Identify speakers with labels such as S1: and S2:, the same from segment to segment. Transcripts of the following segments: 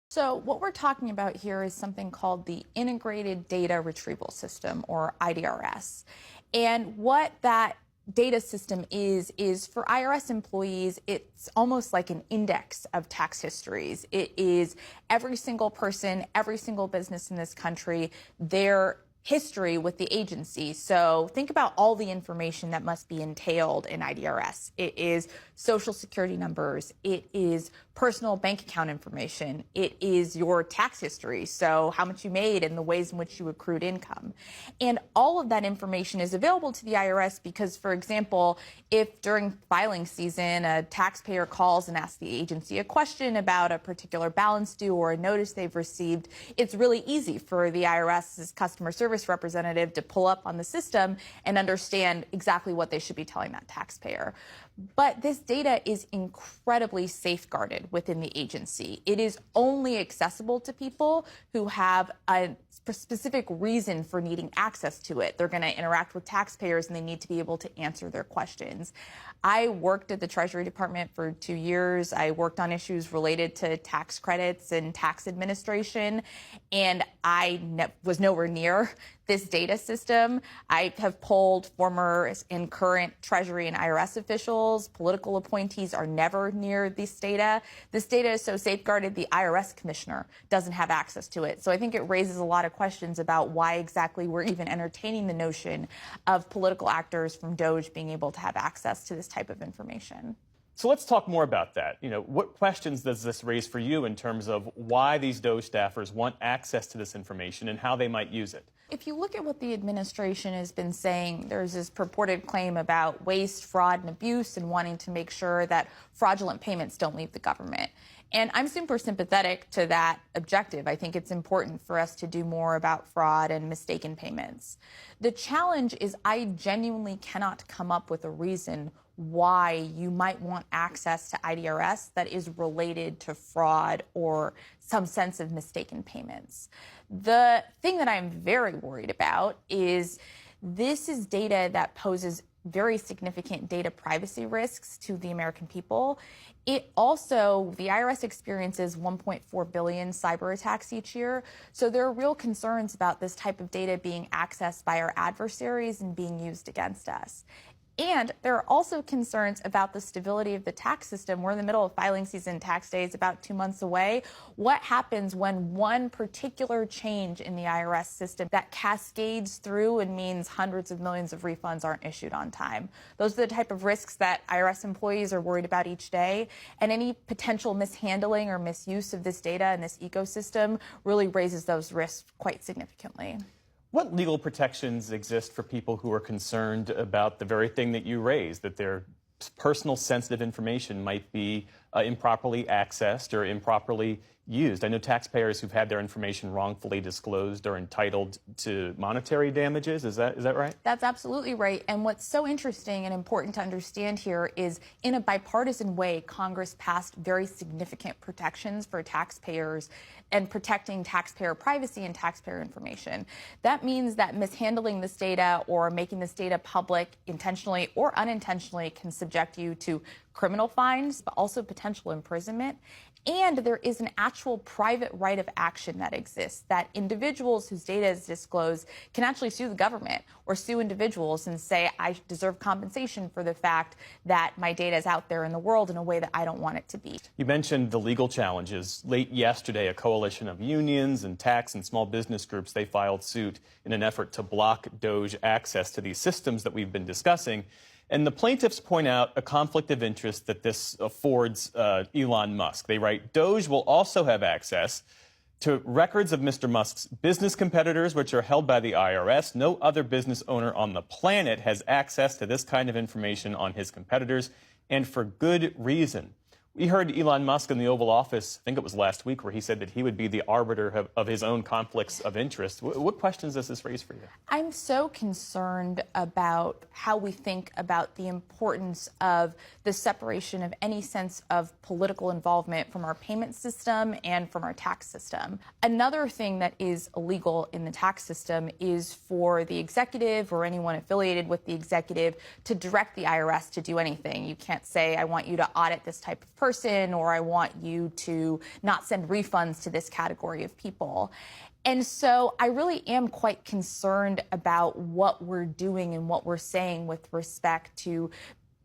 S1: So what we're talking about here is something called the Integrated Data Retrieval System, or IDRS. And what that data system is for IRS employees, it's almost like an index of tax histories. It is every single person, every single business in this country, their history with the agency. So think about all the information that must be entailed in IDRS. It is social security numbers. It is personal bank account information. It is your tax history. So how much you made and the ways in which you accrued income. And all of that information is available to the IRS because, for example, if during filing season a taxpayer calls and asks the agency a question about a particular balance due or a notice they've received, it's really easy for the IRS's customer service representative to pull up on the system and understand exactly what they should be telling that taxpayer. But this data is incredibly safeguarded within the agency. It is only accessible to people who have a specific reason for needing access to it. They're going to interact with taxpayers and they need to be able to answer their questions. I worked at the Treasury Department for 2 years. I worked on issues related to tax credits and tax administration, and I was nowhere near this data system. I have polled former and current Treasury and IRS officials. Political appointees are never near this data. This data is so safeguarded, the IRS commissioner doesn't have access to it. So I think it raises a lot of questions about why exactly we're even entertaining the notion of political actors from DOJ being able to have access to this type of information.
S2: So let's talk more about that. What questions does this raise for you in terms of why these DOJ staffers want access to this information and how they might use it?
S1: If you look at what the administration has been saying, there's this purported claim about waste, fraud, and abuse and wanting to make sure that fraudulent payments don't leave the government. And I'm super sympathetic to that objective. I think it's important for us to do more about fraud and mistaken payments. The challenge is I genuinely cannot come up with a reason why you might want access to IDRS that is related to fraud or some sense of mistaken payments. The thing that I'm very worried about is this is data that poses very significant data privacy risks to the American people. It also, the IRS experiences 1.4 billion cyber attacks each year. So there are real concerns about this type of data being accessed by our adversaries and being used against us. And there are also concerns about the stability of the tax system. We're in the middle of filing season. Tax day is about 2 months away. What happens when one particular change in the IRS system that cascades through and means hundreds of millions of refunds aren't issued on time? Those are the type of risks that IRS employees are worried about each day. And any potential mishandling or misuse of this data and this ecosystem really raises those risks quite significantly.
S2: What legal protections exist for people who are concerned about the very thing that you raised, that their personal sensitive information might be improperly accessed or improperly used? I know taxpayers who've had their information wrongfully disclosed are entitled to monetary damages. Is that right?
S1: That's absolutely right. And what's so interesting and important to understand here is in a bipartisan way, Congress passed very significant protections for taxpayers and protecting taxpayer privacy and taxpayer information. That means that mishandling this data or making this data public intentionally or unintentionally can subject you to criminal fines, but also potential imprisonment. And there is an actual private right of action that exists, that individuals whose data is disclosed can actually sue the government or sue individuals and say, I deserve compensation for the fact that my data is out there in the world in a way that I don't want it to be.
S2: You mentioned the legal challenges. Late yesterday, a coalition of unions and tax and small business groups, they filed suit in an effort to block DOJ access to these systems that we've been discussing. And the plaintiffs point out a conflict of interest that this affords Elon Musk. They write, DOJ will also have access to records of Mr. Musk's business competitors, which are held by the IRS. No other business owner on the planet has access to this kind of information on his competitors, and for good reason. We heard Elon Musk in the Oval Office, I think it was last week, where he said that he would be the arbiter of his own conflicts of interest. What questions does this raise for you?
S1: I'm so concerned about how we think about the importance of the separation of any sense of political involvement from our payment system and from our tax system. Another thing that is illegal in the tax system is for the executive or anyone affiliated with the executive to direct the IRS to do anything. You can't say, I want you to audit this type of person person, or I want you to not send refunds to this category of people. And so I really am quite concerned about what we're doing and what we're saying with respect to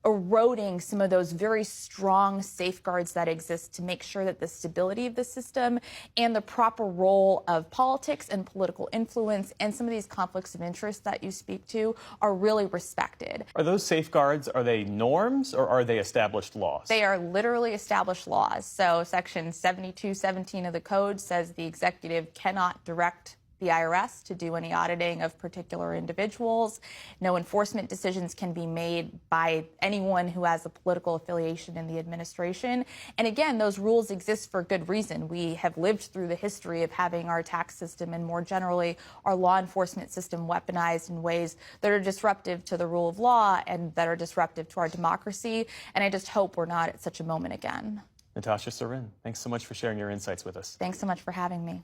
S1: eroding some of those very strong safeguards that exist to make sure that the stability of the system and the proper role of politics and political influence and some of these conflicts of interest that you speak to are really respected.
S2: Are those safeguards, are they norms or are they established laws?
S1: They are literally established laws. So Section 7217 of the code says the executive cannot direct the IRS to do any auditing of particular individuals. No enforcement decisions can be made by anyone who has a political affiliation in the administration. And again, those rules exist for good reason. We have lived through the history of having our tax system and more generally our law enforcement system weaponized in ways that are disruptive to the rule of law and that are disruptive to our democracy. And I just hope we're not at such a moment again.
S2: Natasha Sorin, thanks so much for sharing your insights with us.
S1: Thanks so much for having me.